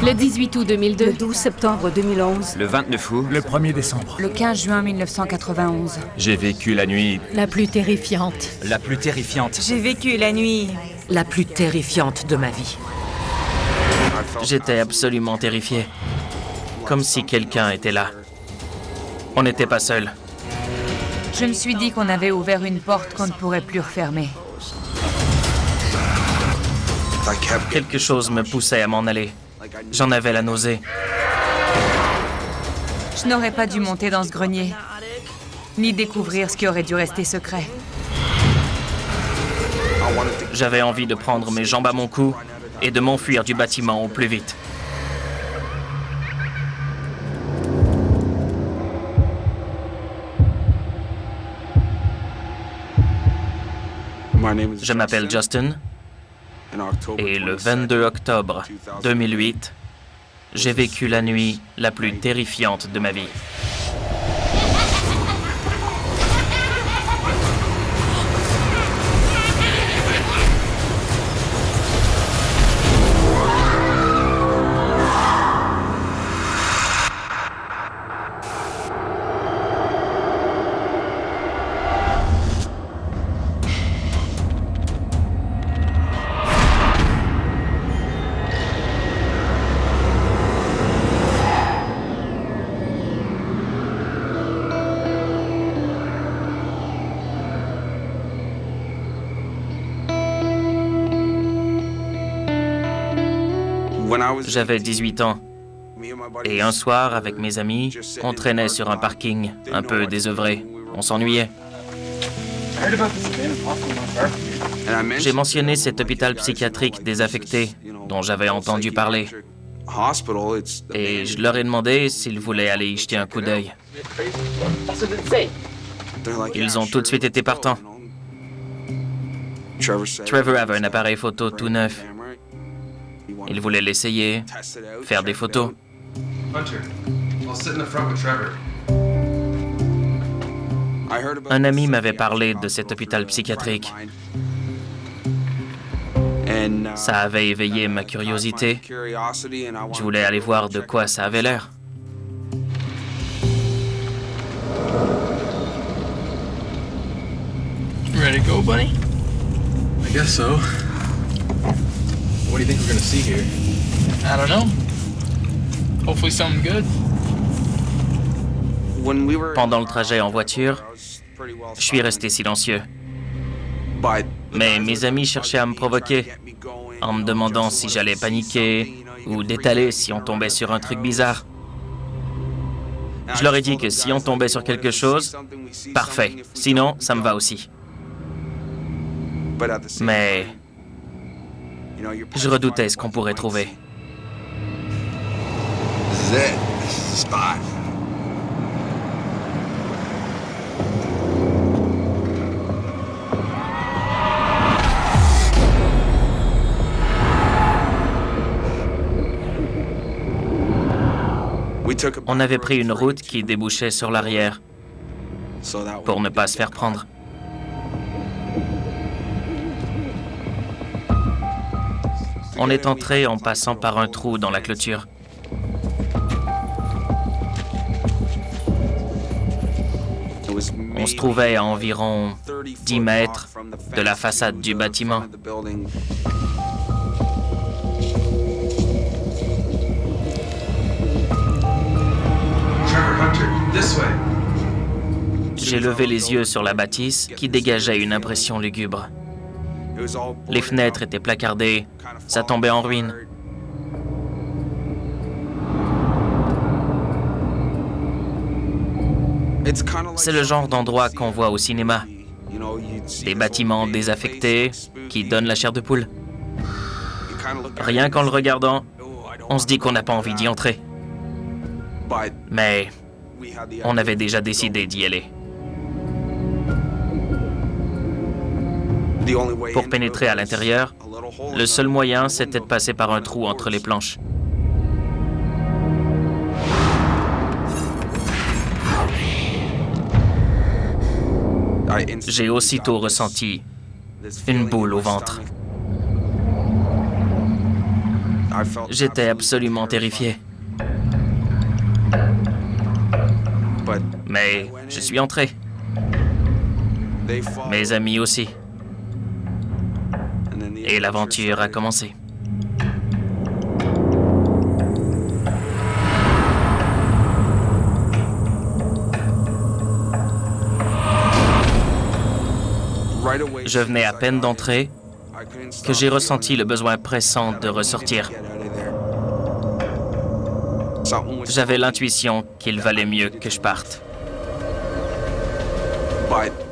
Le 18 août 2002. Le 12 septembre 2011. Le 29 août. Le 1er décembre. Le 15 juin 1991. J'ai vécu la nuit. La plus terrifiante. La plus terrifiante. J'ai vécu la nuit. La plus terrifiante de ma vie. J'étais absolument terrifié. Comme si quelqu'un était là. On n'était pas seuls. Je me suis dit qu'on avait ouvert une porte qu'on ne pourrait plus refermer. Quelque chose me poussait à m'en aller. J'en avais la nausée. Je n'aurais pas dû monter dans ce grenier, ni découvrir ce qui aurait dû rester secret. J'avais envie de prendre mes jambes à mon cou et de m'enfuir du bâtiment au plus vite. Je m'appelle Justin et le 22 octobre 2008, j'ai vécu la nuit la plus terrifiante de ma vie. J'avais 18 ans et un soir, avec mes amis, on traînait sur un parking un peu désœuvré. On s'ennuyait. J'ai mentionné cet hôpital psychiatrique désaffecté dont j'avais entendu parler et je leur ai demandé s'ils voulaient aller y jeter un coup d'œil. Ils ont tout de suite été partants. Trevor avait un appareil photo tout neuf. Il voulait l'essayer, faire des photos. Un ami m'avait parlé de cet hôpital psychiatrique. Ça avait éveillé ma curiosité. Je voulais aller voir de quoi ça avait l'air. Ready to go, buddy? I guess so. What do you think we're gonna see here? I don't know. Hopefully something good. Pendant le trajet en voiture, je suis resté silencieux. Mais mes amis cherchaient à me provoquer, en me demandant si j'allais paniquer ou détaler si on tombait sur un truc bizarre. Je leur ai dit que si on tombait sur quelque chose, parfait. Sinon, ça me va aussi. Mais je redoutais ce qu'on pourrait trouver. This is it. This is the spot. On avait pris une route qui débouchait sur l'arrière pour ne pas se faire prendre. On est entré en passant par un trou dans la clôture. On se trouvait à environ 10 mètres de la façade du bâtiment. J'ai levé les yeux sur la bâtisse qui dégageait une impression lugubre. Les fenêtres étaient placardées, ça tombait en ruine. C'est le genre d'endroit qu'on voit au cinéma. Des bâtiments désaffectés qui donnent la chair de poule. Rien qu'en le regardant, on se dit qu'on n'a pas envie d'y entrer. Mais on avait déjà décidé d'y aller. Pour pénétrer à l'intérieur, le seul moyen, c'était de passer par un trou entre les planches. J'ai aussitôt ressenti une boule au ventre. J'étais absolument terrifié. Mais je suis entré. Mes amis aussi. Et l'aventure a commencé. Je venais à peine d'entrer que j'ai ressenti le besoin pressant de ressortir. J'avais l'intuition qu'il valait mieux que je parte.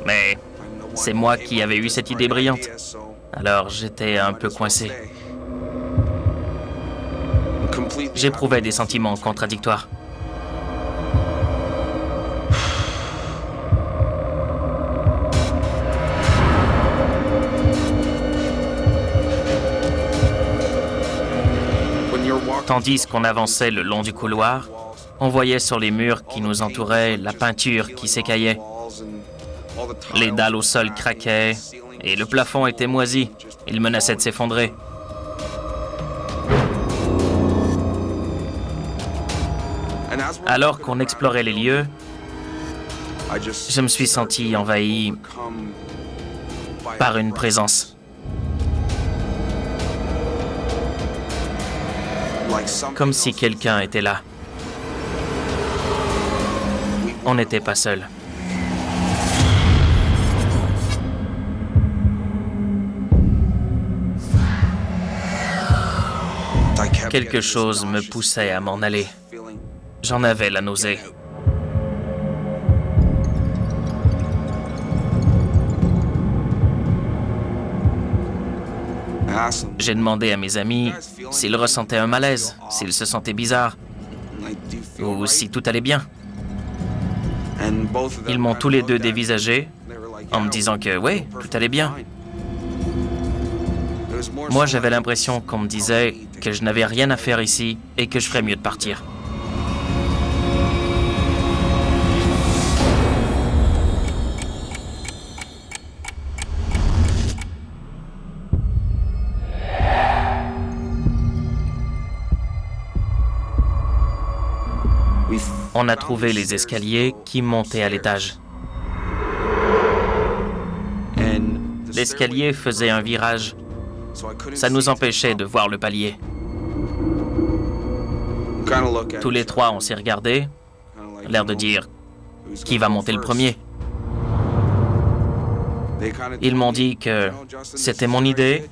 Mais c'est moi qui avais eu cette idée brillante. Alors j'étais un peu coincé. J'éprouvais des sentiments contradictoires. Tandis qu'on avançait le long du couloir, on voyait sur les murs qui nous entouraient la peinture qui s'écaillait. Les dalles au sol craquaient et le plafond était moisi. Il menaçait de s'effondrer. Alors qu'on explorait les lieux, je me suis senti envahi par une présence. Comme si quelqu'un était là. On n'était pas seul. Quelque chose me poussait à m'en aller. J'en avais la nausée. J'ai demandé à mes amis s'ils ressentaient un malaise, s'ils se sentaient bizarres, ou si tout allait bien. Ils m'ont tous les deux dévisagé en me disant que oui, tout allait bien. Moi, j'avais l'impression qu'on me disait que je n'avais rien à faire ici et que je ferais mieux de partir. On a trouvé les escaliers qui montaient à l'étage. L'escalier faisait un virage. Ça nous empêchait de voir le palier. Tous les trois, on s'est regardés, l'air de dire « Qui va monter le premier ?» Ils m'ont dit que c'était mon idée,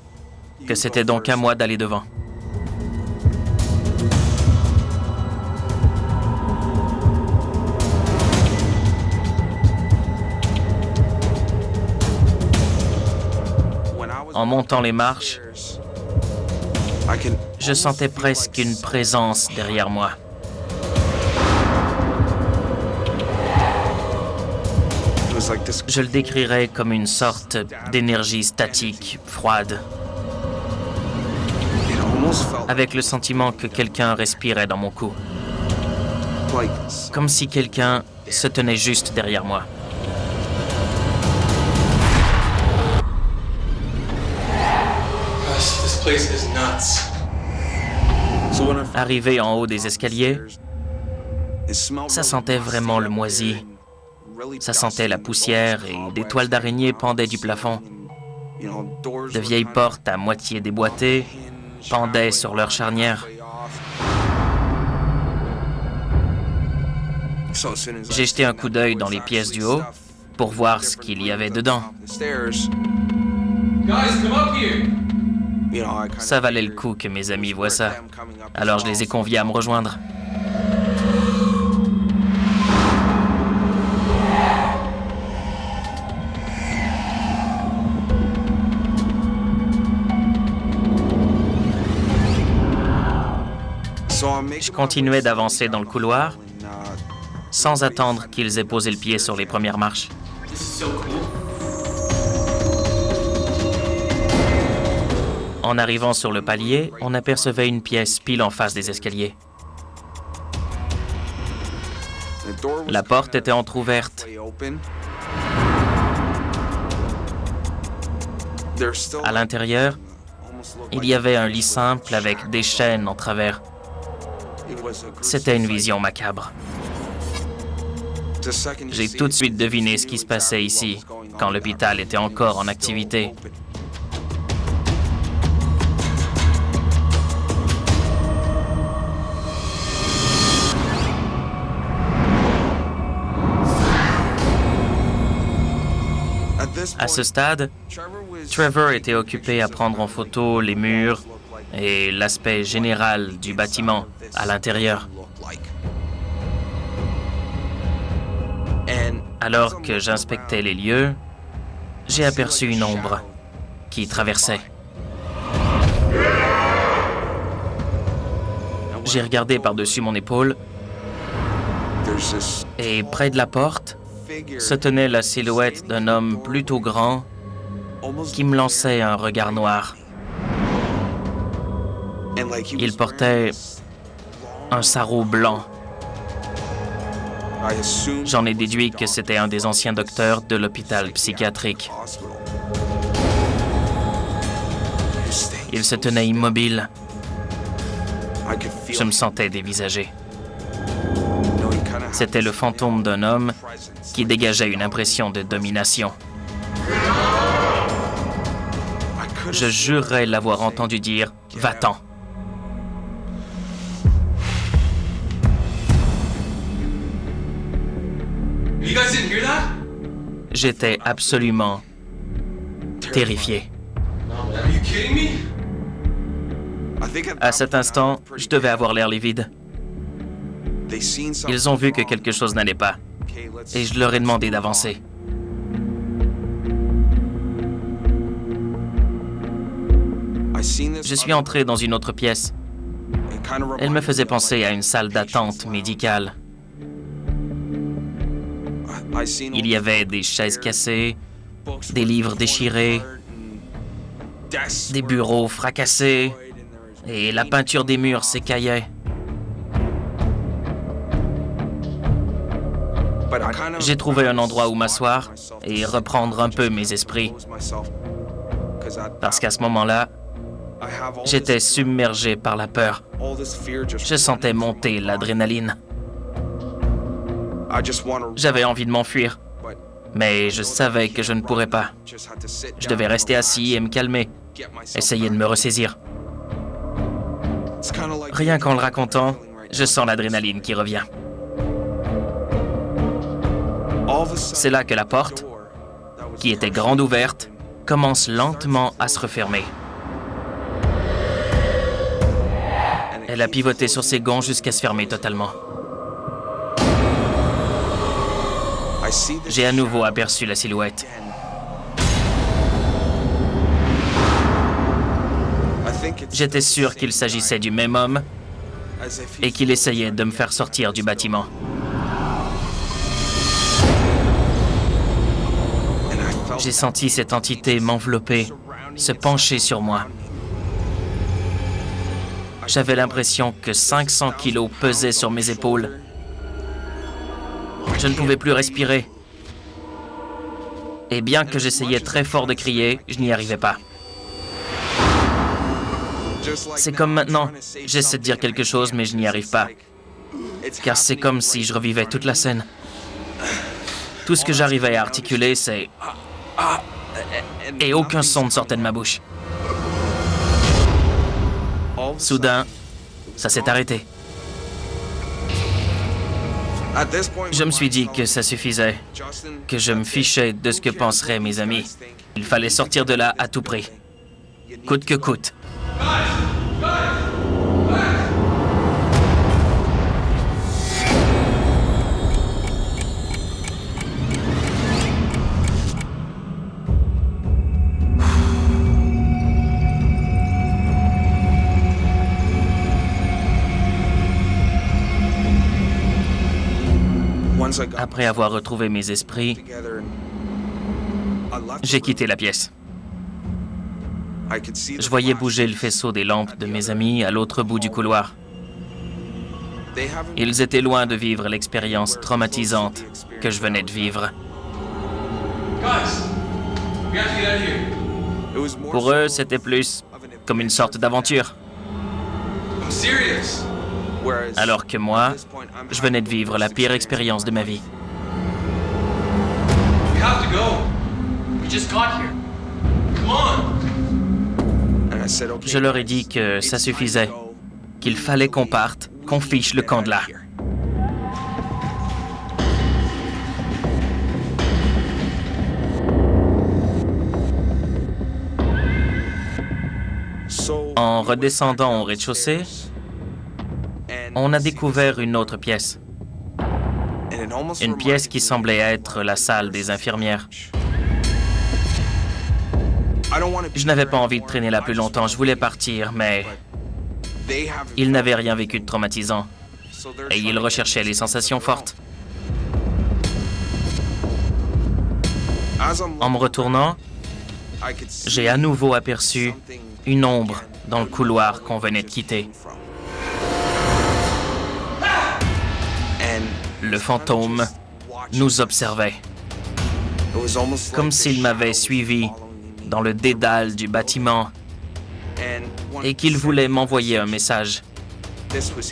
que c'était donc à moi d'aller devant. En montant les marches, je sentais presque une présence derrière moi. Je le décrirais comme une sorte d'énergie statique, froide, avec le sentiment que quelqu'un respirait dans mon cou, comme si quelqu'un se tenait juste derrière moi. Arrivé en haut des escaliers, ça sentait vraiment le moisi. Ça sentait la poussière et des toiles d'araignée pendaient du plafond. De vieilles portes à moitié déboîtées pendaient sur leur charnière. J'ai jeté un coup d'œil dans les pièces du haut pour voir ce qu'il y avait dedans. Ça valait le coup que mes amis voient ça. Alors je les ai conviés à me rejoindre. Je continuais d'avancer dans le couloir sans attendre qu'ils aient posé le pied sur les premières marches. En arrivant sur le palier, on apercevait une pièce pile en face des escaliers. La porte était entrouverte. À l'intérieur, Il y avait un lit simple avec des chaînes en travers. C'était une vision macabre. J'ai tout de suite deviné ce qui se passait ici, quand l'hôpital était encore en activité. À ce stade, Trevor était occupé à prendre en photo les murs et l'aspect général du bâtiment à l'intérieur. Alors que j'inspectais les lieux, j'ai aperçu une ombre qui traversait. J'ai regardé par-dessus mon épaule et près de la porte se tenait la silhouette d'un homme plutôt grand qui me lançait un regard noir. Il portait un sarrau blanc. J'en ai déduit que c'était un des anciens docteurs de l'hôpital psychiatrique. Il se tenait immobile. Je me sentais dévisagé. C'était le fantôme d'un homme qui dégageait une impression de domination. Je jurerais l'avoir entendu dire « Va-t'en ». J'étais absolument terrifié. À cet instant, je devais avoir l'air livide. Ils ont vu que quelque chose n'allait pas, et je leur ai demandé d'avancer. Je suis entré dans une autre pièce. Elle me faisait penser à une salle d'attente médicale. Il y avait des chaises cassées, des livres déchirés, des bureaux fracassés, et la peinture des murs s'écaillait. J'ai trouvé un endroit où m'asseoir et reprendre un peu mes esprits. Parce qu'à ce moment-là, j'étais submergé par la peur. Je sentais monter l'adrénaline. J'avais envie de m'enfuir, mais je savais que je ne pourrais pas. Je devais rester assis et me calmer, essayer de me ressaisir. Rien qu'en le racontant, je sens l'adrénaline qui revient. C'est là que la porte, qui était grande ouverte, commence lentement à se refermer. Elle a pivoté sur ses gonds jusqu'à se fermer totalement. J'ai à nouveau aperçu la silhouette. J'étais sûr qu'il s'agissait du même homme et qu'il essayait de me faire sortir du bâtiment. J'ai senti cette entité m'envelopper, se pencher sur moi. J'avais l'impression que 500 kilos pesaient sur mes épaules. Je ne pouvais plus respirer. Et bien que j'essayais très fort de crier, je n'y arrivais pas. C'est comme maintenant, j'essaie de dire quelque chose, mais je n'y arrive pas. Car c'est comme si je revivais toute la scène. Tout ce que j'arrivais à articuler, c'est... Et aucun son ne sortait de ma bouche. Soudain, ça s'est arrêté. Je me suis dit que ça suffisait, que je me fichais de ce que penseraient mes amis. Il fallait sortir de là à tout prix, coûte que coûte. Après avoir retrouvé mes esprits, j'ai quitté la pièce. Je voyais bouger le faisceau des lampes de mes amis à l'autre bout du couloir. Ils étaient loin de vivre l'expérience traumatisante que je venais de vivre. Pour eux, c'était plus comme une sorte d'aventure. I'm serious. Alors que moi, je venais de vivre la pire expérience de ma vie. We have to go. We just got here. Come on. Je leur ai dit que ça suffisait, qu'il fallait qu'on parte, qu'on fiche le camp de là. En redescendant au rez-de-chaussée, on a découvert une autre pièce. Une pièce qui semblait être la salle des infirmières. Je n'avais pas envie de traîner là plus longtemps, je voulais partir, mais ils n'avaient rien vécu de traumatisant. Et ils recherchaient les sensations fortes. En me retournant, j'ai à nouveau aperçu une ombre dans le couloir qu'on venait de quitter. Le fantôme nous observait, comme s'il m'avait suivi dans le dédale du bâtiment et qu'il voulait m'envoyer un message.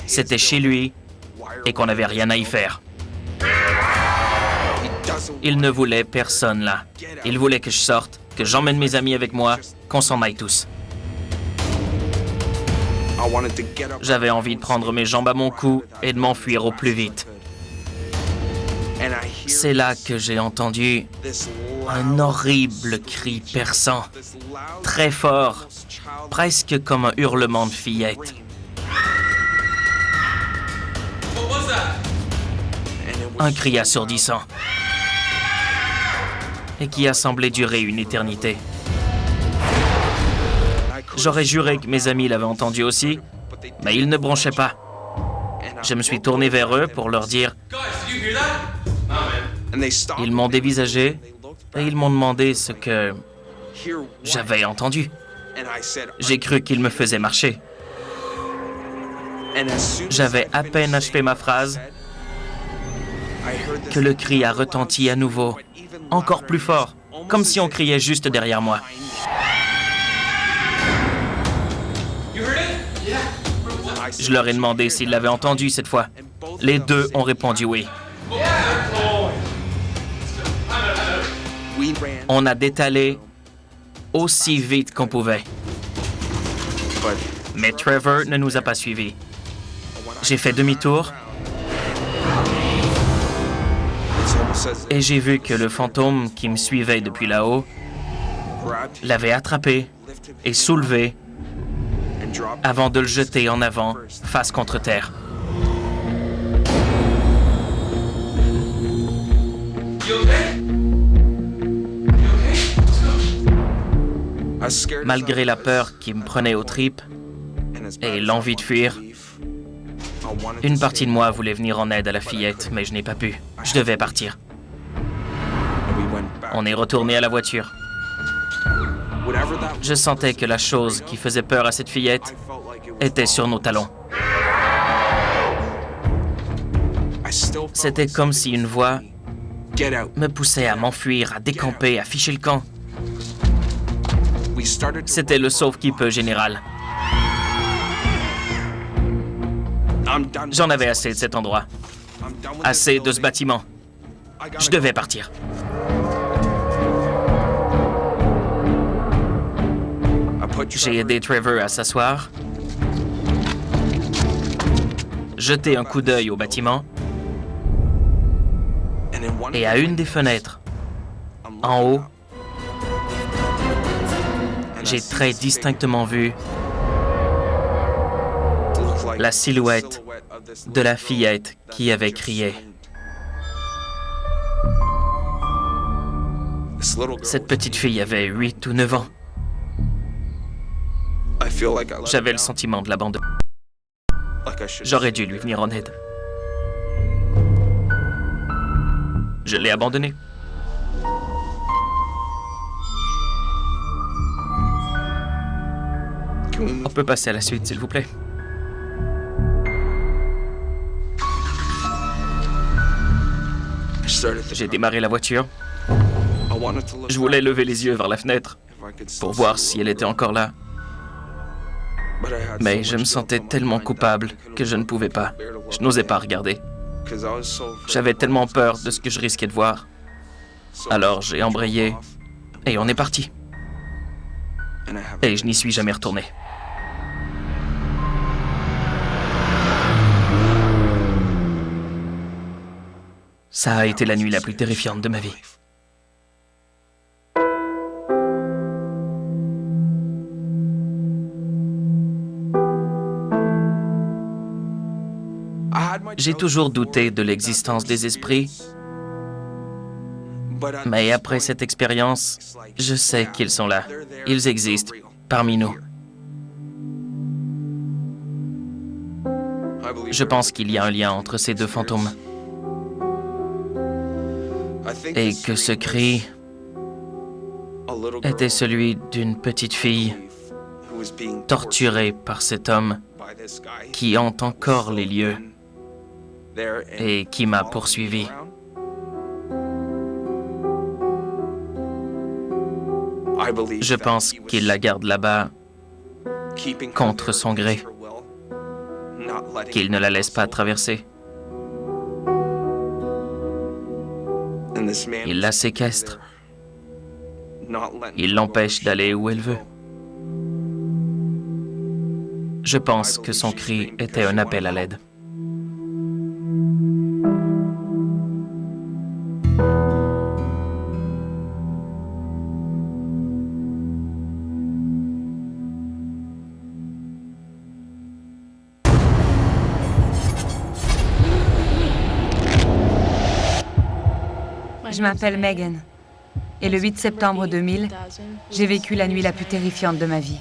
C'était chez lui et qu'on n'avait rien à y faire. Il ne voulait personne là. Il voulait que je sorte, que j'emmène mes amis avec moi, qu'on s'en aille tous. J'avais envie de prendre mes jambes à mon cou et de m'enfuir au plus vite. C'est là que j'ai entendu un horrible cri perçant, très fort, presque comme un hurlement de fillette. Un cri assourdissant et qui a semblé durer une éternité. J'aurais juré que mes amis l'avaient entendu aussi, mais ils ne bronchaient pas. Je me suis tourné vers eux pour leur dire. Ils m'ont dévisagé et ils m'ont demandé ce que j'avais entendu. J'ai cru qu'ils me faisaient marcher. J'avais à peine achevé ma phrase que le cri a retenti à nouveau, encore plus fort, comme si on criait juste derrière moi. Je leur ai demandé s'ils l'avaient entendu cette fois. Les deux ont répondu oui. On a détalé aussi vite qu'on pouvait. Mais Trevor ne nous a pas suivis. J'ai fait demi-tour et j'ai vu que le fantôme qui me suivait depuis là-haut l'avait attrapé et soulevé avant de le jeter en avant, face contre terre. Malgré la peur qui me prenait aux tripes et l'envie de fuir, une partie de moi voulait venir en aide à la fillette, mais je n'ai pas pu. Je devais partir. On est retourné à la voiture. Je sentais que la chose qui faisait peur à cette fillette était sur nos talons. C'était comme si une voix me poussait à m'enfuir, à décamper, à ficher le camp. C'était le sauve-qui-peut général. J'en avais assez de cet endroit. Assez de ce bâtiment. Je devais partir. J'ai aidé Trevor à s'asseoir, jeté un coup d'œil au bâtiment et à une des fenêtres, en haut, j'ai très distinctement vu la silhouette de la fillette qui avait crié. Cette petite fille avait 8 ou 9 ans. J'avais le sentiment de l'abandon. J'aurais dû lui venir en aide. Je l'ai abandonné. On peut passer à la suite, s'il vous plaît. J'ai démarré la voiture. Je voulais lever les yeux vers la fenêtre pour voir si elle était encore là. Mais je me sentais tellement coupable que je ne pouvais pas. Je n'osais pas regarder. J'avais tellement peur de ce que je risquais de voir. Alors j'ai embrayé et on est parti. Et je n'y suis jamais retourné. Ça a été la nuit la plus terrifiante de ma vie. J'ai toujours douté de l'existence des esprits, mais après cette expérience, je sais qu'ils sont là. Ils existent parmi nous. Je pense qu'il y a un lien entre ces deux fantômes. Et que ce cri était celui d'une petite fille torturée par cet homme qui hante encore les lieux et qui m'a poursuivi. Je pense qu'il la garde là-bas contre son gré, qu'il ne la laisse pas traverser. Il la séquestre. Il l'empêche d'aller où elle veut. Je pense que son cri était un appel à l'aide. Je m'appelle Megan. Et le 8 septembre 2000, j'ai vécu la nuit la plus terrifiante de ma vie.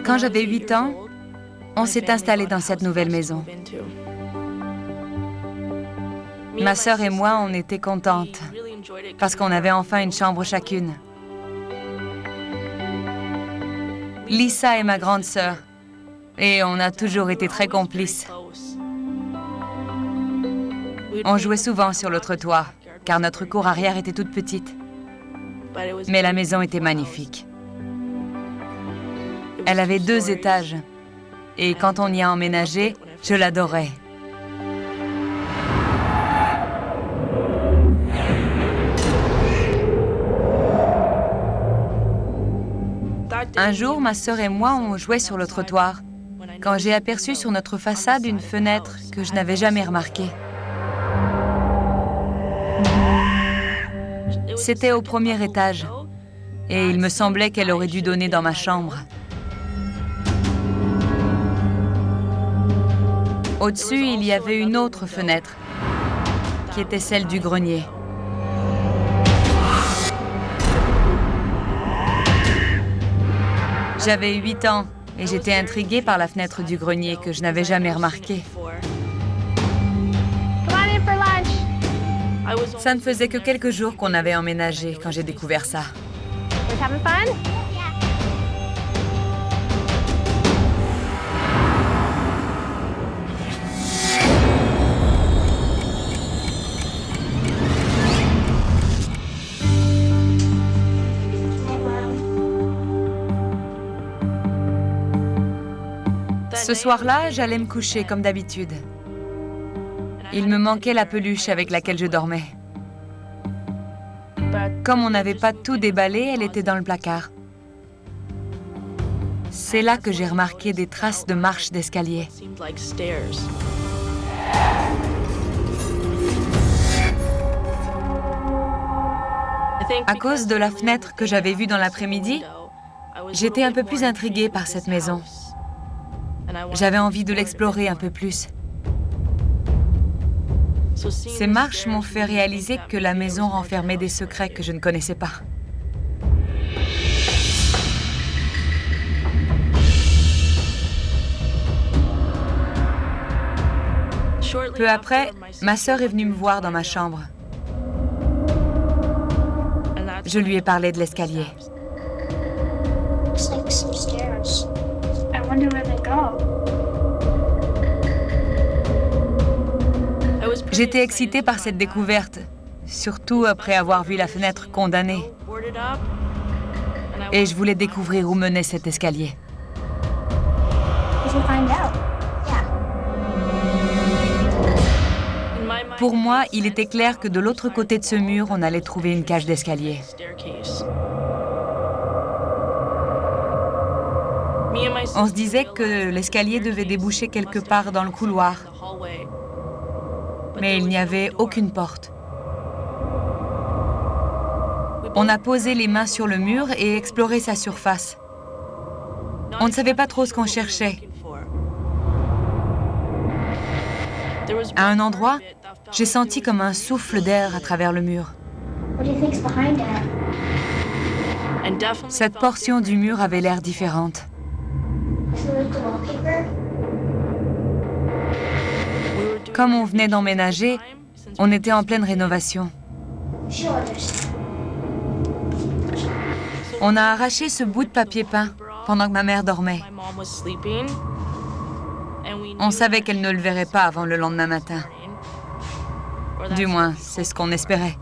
Quand j'avais 8 ans, on s'est installé dans cette nouvelle maison. Ma sœur et moi, on était contentes parce qu'on avait enfin une chambre chacune. Lisa est ma grande sœur et on a toujours été très complices. On jouait souvent sur le trottoir car notre cour arrière était toute petite. Mais la maison était magnifique. Elle avait 2 étages. Et quand on y a emménagé, je l'adorais. Un jour, ma sœur et moi, on jouait sur le trottoir quand j'ai aperçu sur notre façade une fenêtre que je n'avais jamais remarquée. C'était au premier étage. Et il me semblait qu'elle aurait dû donner dans ma chambre. Au-dessus, il y avait une autre fenêtre, qui était celle du grenier. J'avais 8 ans et j'étais intriguée par la fenêtre du grenier que je n'avais jamais remarquée. Ça ne faisait que quelques jours qu'on avait emménagé quand j'ai découvert ça. Ce soir-là, j'allais me coucher comme d'habitude. Il me manquait la peluche avec laquelle je dormais. Comme on n'avait pas tout déballé, elle était dans le placard. C'est là que j'ai remarqué des traces de marches d'escalier. À cause de la fenêtre que j'avais vue dans l'après-midi, j'étais un peu plus intriguée par cette maison. J'avais envie de l'explorer un peu plus. Ces marches m'ont fait réaliser que la maison renfermait des secrets que je ne connaissais pas. Peu après, ma sœur est venue me voir dans ma chambre. Je lui ai parlé de l'escalier. J'étais excitée par cette découverte, surtout après avoir vu la fenêtre condamnée. Et je voulais découvrir où menait cet escalier. Pour moi, il était clair que de l'autre côté de ce mur, on allait trouver une cage d'escalier. On se disait que l'escalier devait déboucher quelque part dans le couloir. Mais il n'y avait aucune porte. On a posé les mains sur le mur et exploré sa surface. On ne savait pas trop ce qu'on cherchait. À un endroit, j'ai senti comme un souffle d'air à travers le mur. Cette portion du mur avait l'air différente. Comme on venait d'emménager, on était en pleine rénovation. On a arraché ce bout de papier peint pendant que ma mère dormait. On savait qu'elle ne le verrait pas avant le lendemain matin. Du moins, c'est ce qu'on espérait.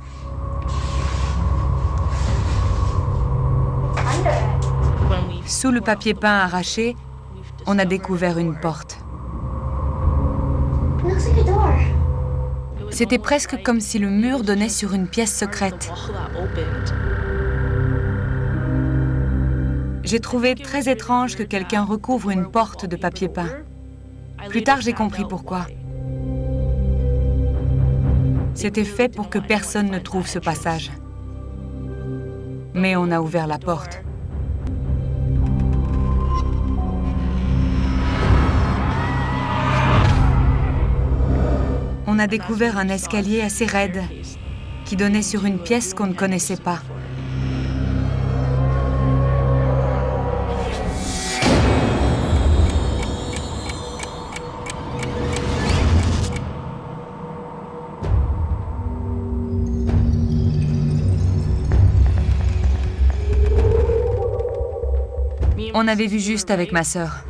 Sous le papier peint arraché, on a découvert une porte. C'était presque comme si le mur donnait sur une pièce secrète. J'ai trouvé très étrange que quelqu'un recouvre une porte de papier peint. Plus tard, j'ai compris pourquoi. C'était fait pour que personne ne trouve ce passage. Mais on a ouvert la porte. On a découvert un escalier assez raide qui donnait sur une pièce qu'on ne connaissait pas. On avait vu juste avec ma sœur.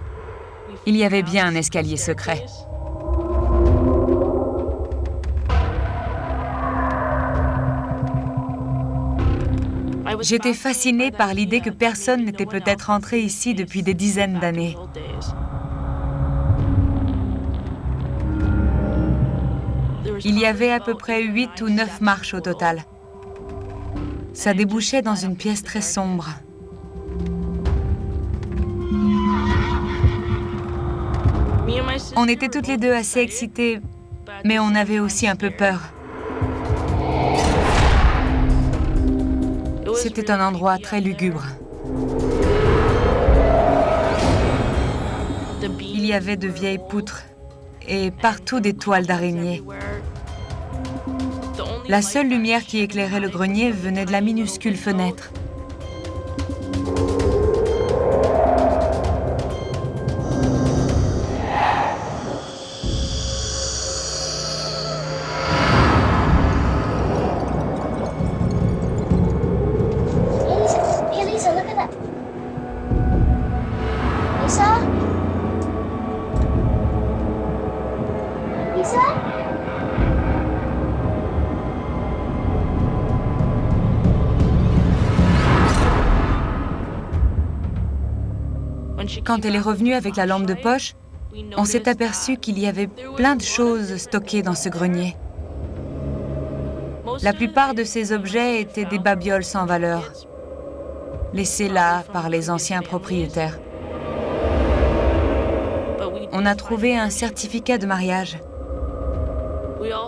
Il y avait bien un escalier secret. J'étais fascinée par l'idée que personne n'était peut-être entré ici depuis des dizaines d'années. Il y avait à peu près 8 ou 9 marches au total. Ça débouchait dans une pièce très sombre. On était toutes les deux assez excitées, mais on avait aussi un peu peur. C'était un endroit très lugubre. Il y avait de vieilles poutres et partout des toiles d'araignées. La seule lumière qui éclairait le grenier venait de la minuscule fenêtre. Quand elle est revenue avec la lampe de poche, on s'est aperçu qu'il y avait plein de choses stockées dans ce grenier. La plupart de ces objets étaient des babioles sans valeur, laissées là par les anciens propriétaires. On a trouvé un certificat de mariage.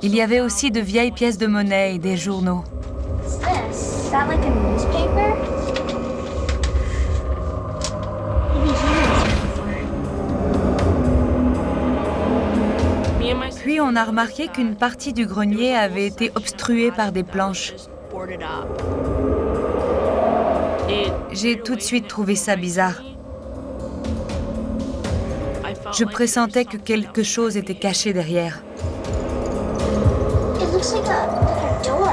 Il y avait aussi de vieilles pièces de monnaie et des journaux. Puis on on a remarqué qu'une partie du grenier avait été obstruée par des planches. J'ai tout de suite trouvé ça bizarre. Je pressentais que quelque chose était caché derrière. It looks like a door.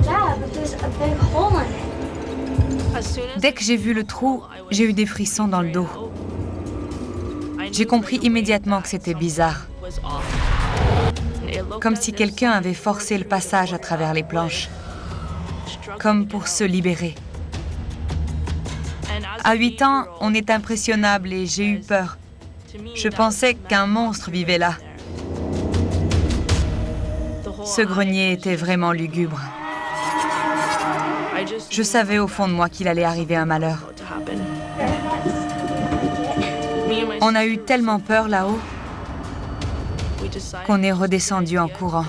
Yeah, but there's a big hole in it. Dès que j'ai vu le trou, j'ai eu des frissons dans le dos. J'ai compris immédiatement que c'était bizarre. Comme si quelqu'un avait forcé le passage à travers les planches. Comme pour se libérer. À 8 ans, on est impressionnable et j'ai eu peur. Je pensais qu'un monstre vivait là. Ce grenier était vraiment lugubre. Je savais au fond de moi qu'il allait arriver un malheur. On a eu tellement peur là-haut qu'on est redescendu en courant.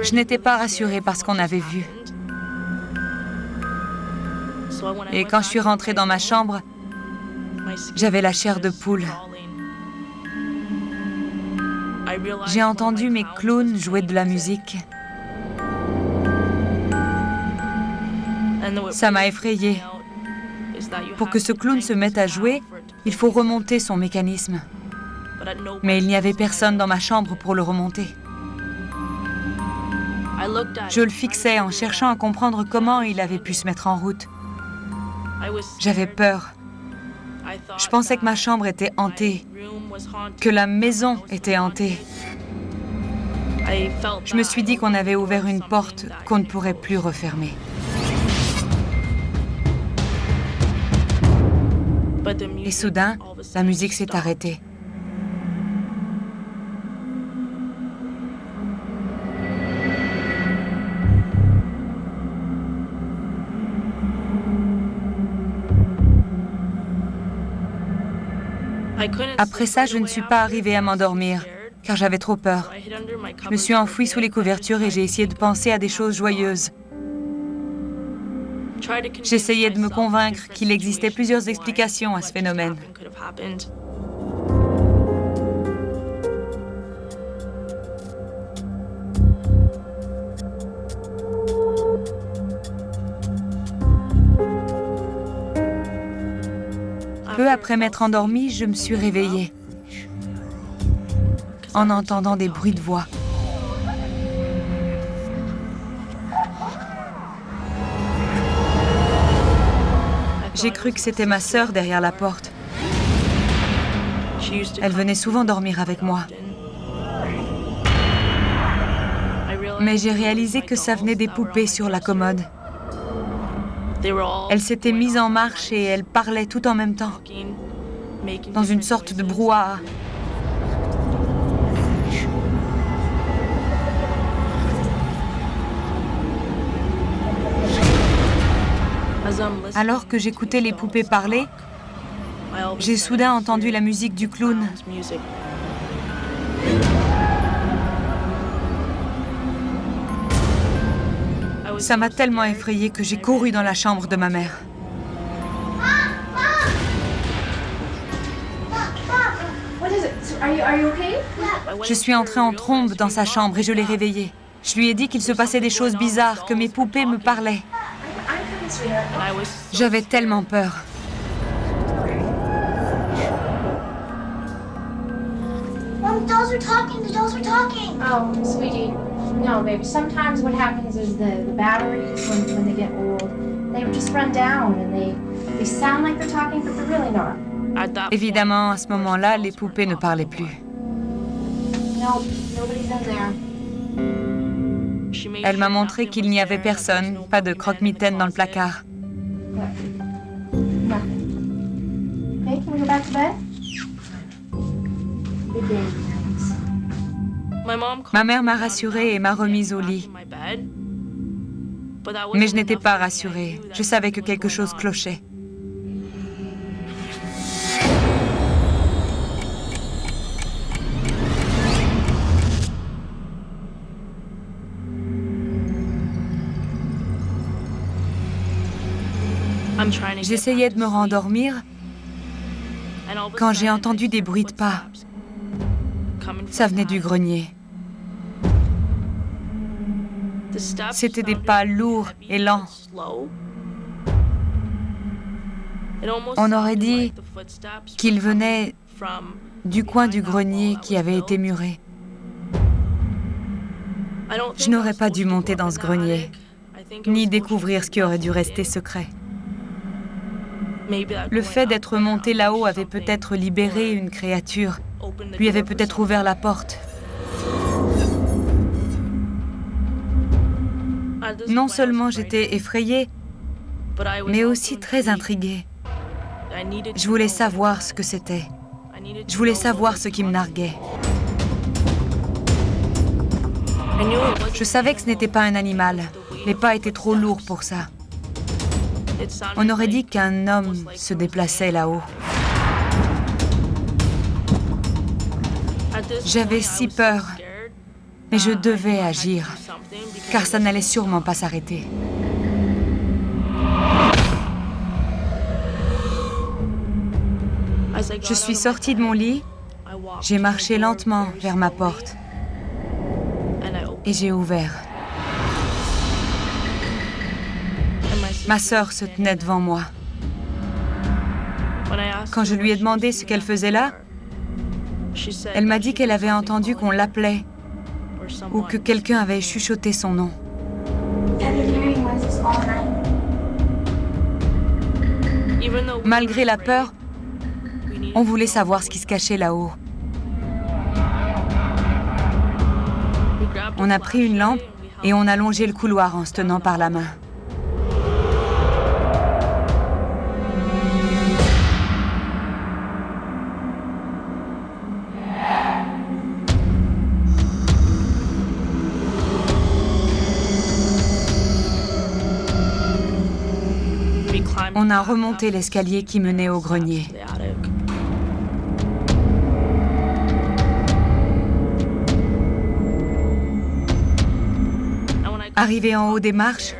Je n'étais pas rassurée par ce qu'on avait vu. Et quand je suis rentrée dans ma chambre, j'avais la chair de poule. J'ai entendu mes clowns jouer de la musique. Ça m'a effrayée. Pour que ce clown se mette à jouer, il faut remonter son mécanisme. Mais il n'y avait personne dans ma chambre pour le remonter. Je le fixais en cherchant à comprendre comment il avait pu se mettre en route. J'avais peur. Je pensais que ma chambre était hantée, que la maison était hantée. Je me suis dit qu'on avait ouvert une porte qu'on ne pourrait plus refermer. Et soudain, la musique s'est arrêtée. Après ça, je ne suis pas arrivée à m'endormir, car j'avais trop peur. Je me suis enfouie sous les couvertures et j'ai essayé de penser à des choses joyeuses. J'essayais de me convaincre qu'il existait plusieurs explications à ce phénomène. Peu après m'être endormie, je me suis réveillée en entendant des bruits de voix. J'ai cru que c'était ma sœur derrière la porte. Elle venait souvent dormir avec moi. Mais j'ai réalisé que ça venait des poupées sur la commode. Elle s'était mise en marche et elle parlait tout en même temps, dans une sorte de brouhaha. Alors que j'écoutais les poupées parler, j'ai soudain entendu la musique du clown. Ça m'a tellement effrayée que j'ai couru dans la chambre de ma mère. Je suis entrée en trombe dans sa chambre et je l'ai réveillée. Je lui ai dit qu'il se passait des choses bizarres, que mes poupées me parlaient. J'avais tellement peur. Mom, the dolls are talking. The dolls are talking. Oh, sweetie. No, baby. Sometimes what happens is the batteries, when they get old, they just run down and they sound like they're talking, but they're really not. Évidemment, à ce moment-là, les poupées ne parlaient plus. No, nobody's in there. Elle m'a montré qu'il n'y avait personne, pas de croque-mitaine dans le placard. Nothing. Okay, can we go back to bed? Good day, friends. Ma mère m'a rassurée et m'a remise au lit. Mais je n'étais pas rassurée. Je savais que quelque chose clochait. J'essayais de me rendormir quand j'ai entendu des bruits de pas. Ça venait du grenier. C'était des pas lourds et lents. On aurait dit qu'ils venaient du coin du grenier qui avait été muré. Je n'aurais pas dû monter dans ce grenier, ni découvrir ce qui aurait dû rester secret. Le fait d'être monté là-haut avait peut-être libéré une créature, lui avait peut-être ouvert la porte. Non seulement j'étais effrayée, mais aussi très intriguée. Je voulais savoir ce que c'était. Je voulais savoir ce qui me narguait. Je savais que ce n'était pas un animal. Les pas étaient trop lourds pour ça. On aurait dit qu'un homme se déplaçait là-haut. J'avais si peur, mais je devais agir, car ça n'allait sûrement pas s'arrêter. Je suis sortie de mon lit, j'ai marché lentement vers ma porte et j'ai ouvert. Ma sœur se tenait devant moi. Quand je lui ai demandé ce qu'elle faisait là, elle m'a dit qu'elle avait entendu qu'on l'appelait ou que quelqu'un avait chuchoté son nom. Malgré la peur, on voulait savoir ce qui se cachait là-haut. On a pris une lampe et on a longé le couloir en se tenant par la main. On a remonté l'escalier qui menait au grenier. Arrivé en haut des marches,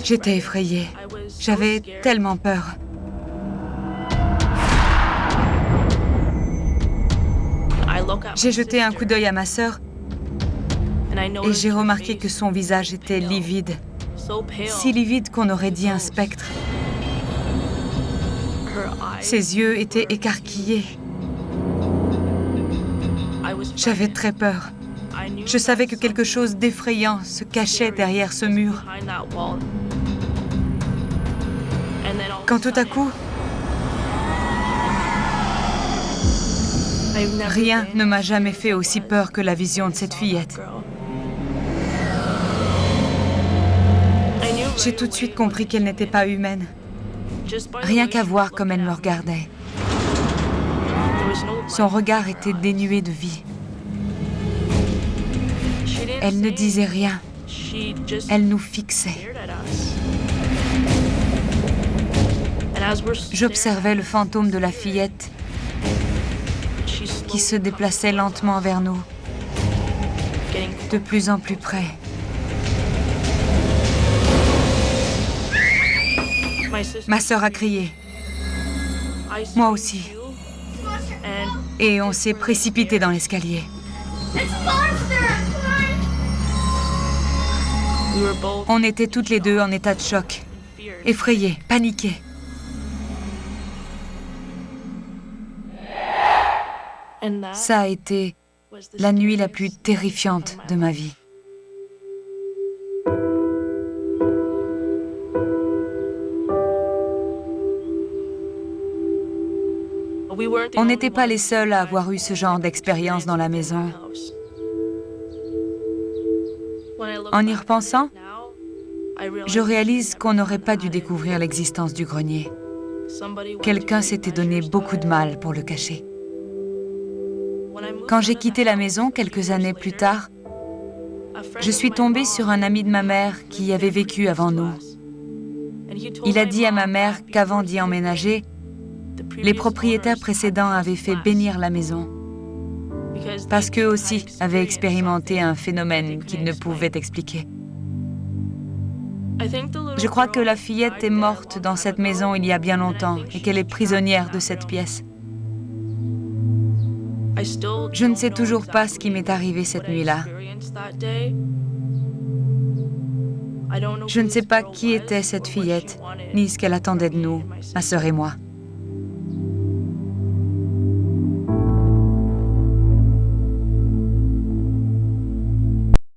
j'étais effrayée. J'avais tellement peur. J'ai jeté un coup d'œil à ma sœur et j'ai remarqué que son visage était livide. Si livide qu'on aurait dit un spectre. Ses yeux étaient écarquillés. J'avais très peur. Je savais que quelque chose d'effrayant se cachait derrière ce mur. Quand tout à coup, rien ne m'a jamais fait aussi peur que la vision de cette fillette. J'ai tout de suite compris qu'elle n'était pas humaine. Rien qu'à voir comme elle me regardait. Son regard était dénué de vie. Elle ne disait rien. Elle nous fixait. J'observais le fantôme de la fillette qui se déplaçait lentement vers nous, de plus en plus près. Ma sœur a crié. Moi aussi. Et on s'est précipité dans l'escalier. On était toutes les deux en état de choc, effrayées, paniquées. Ça a été la nuit la plus terrifiante de ma vie. On n'était pas les seuls à avoir eu ce genre d'expérience dans la maison. En y repensant, je réalise qu'on n'aurait pas dû découvrir l'existence du grenier. Quelqu'un s'était donné beaucoup de mal pour le cacher. Quand j'ai quitté la maison quelques années plus tard, je suis tombée sur un ami de ma mère qui y avait vécu avant nous. Il a dit à ma mère qu'avant d'y emménager, les propriétaires précédents avaient fait bénir la maison parce qu'eux aussi avaient expérimenté un phénomène qu'ils ne pouvaient expliquer. Je crois que la fillette est morte dans cette maison il y a bien longtemps et qu'elle est prisonnière de cette pièce. Je ne sais toujours pas ce qui m'est arrivé cette nuit-là. Je ne sais pas qui était cette fillette, ni ce qu'elle attendait de nous, ma sœur et moi.